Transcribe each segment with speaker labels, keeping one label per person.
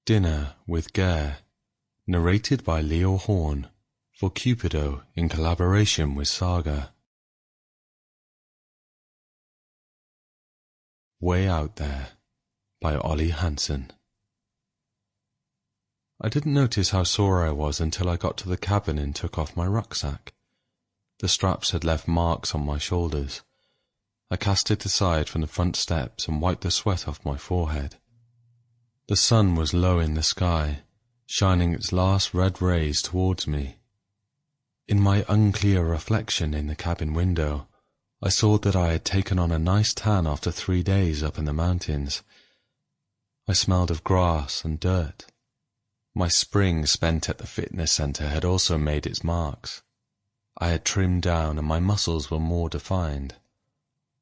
Speaker 1: Dinner with Geir, narrated by Horne for Cupido in collaboration with SAGA. Way Out There by Ole Hansen. I didn't notice how sore I was until I got to the cabin and took off my rucksack. The straps had left marks on my shoulders. I cast it aside from the front steps and wiped the sweat off my forehead. The sun was low in the sky, shining its last red rays towards me. In my unclear reflection in the cabin window, I saw that I had taken on a nice tan after 3 days up in the mountains. I smelled of grass and dirt. My spring spent at the fitness center had also made its marks. I had trimmed down and my muscles were more defined.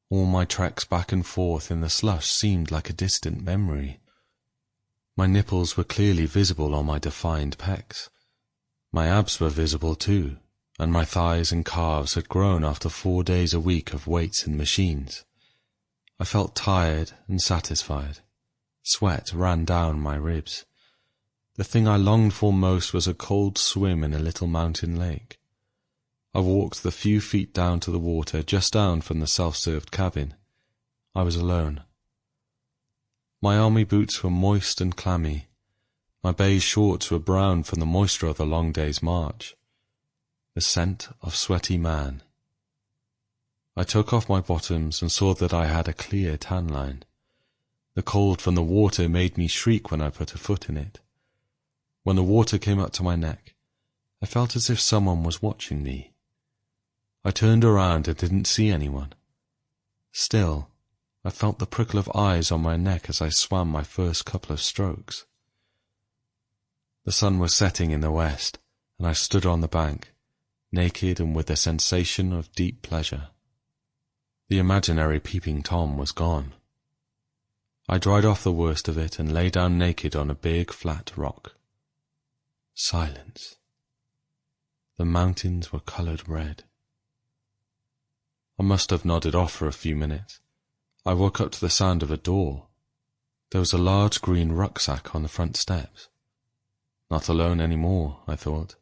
Speaker 1: All my treks back and forth in the slush seemed like a distant memory. My nipples were clearly visible on my defined pecs. My abs were visible too, and my thighs and calves had grown after 4 days a week of weights and machines. I felt tired and satisfied. Sweat ran down my ribs. The thing I longed for most was a cold swim in a little mountain lake. I walked the few feet down to the water just down from the self-served cabin. I was alone. My army boots were moist and clammy. My beige shorts were brown from the moisture of the long day's march. The scent of sweaty man. I took off my bottoms and saw that I had a clear tan line. The cold from the water made me shriek when I put a foot in it. When the water came up to my neck, I felt as if someone was watching me. I turned around and didn't see anyone. Still, I felt the prickle of eyes on my neck as I swam my first couple of strokes. The sun was setting in the west, and I stood on the bank, naked and with a sensation of deep pleasure. The imaginary peeping Tom was gone. I dried off the worst of it and lay down naked on a big flat rock. Silence. The mountains were coloured red. I must have nodded off for a few minutes. I woke up to the sound of a door. There was a large green rucksack on the front steps. Not alone any more, I thought.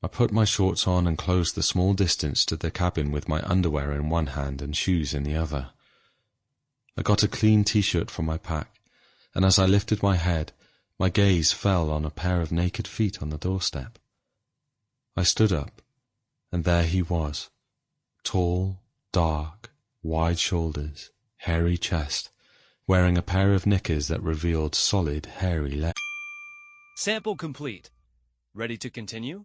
Speaker 1: I put my shorts on and closed the small distance to the cabin with my underwear in one hand and shoes in the other. I got a clean t-shirt from my pack, and as I lifted my head, my gaze fell on a pair of naked feet on the doorstep. I stood up, and there he was, tall, dark, wide shoulders, hairy chest, wearing a pair of knickers that revealed solid, hairy legs.
Speaker 2: Sample complete. Ready to continue?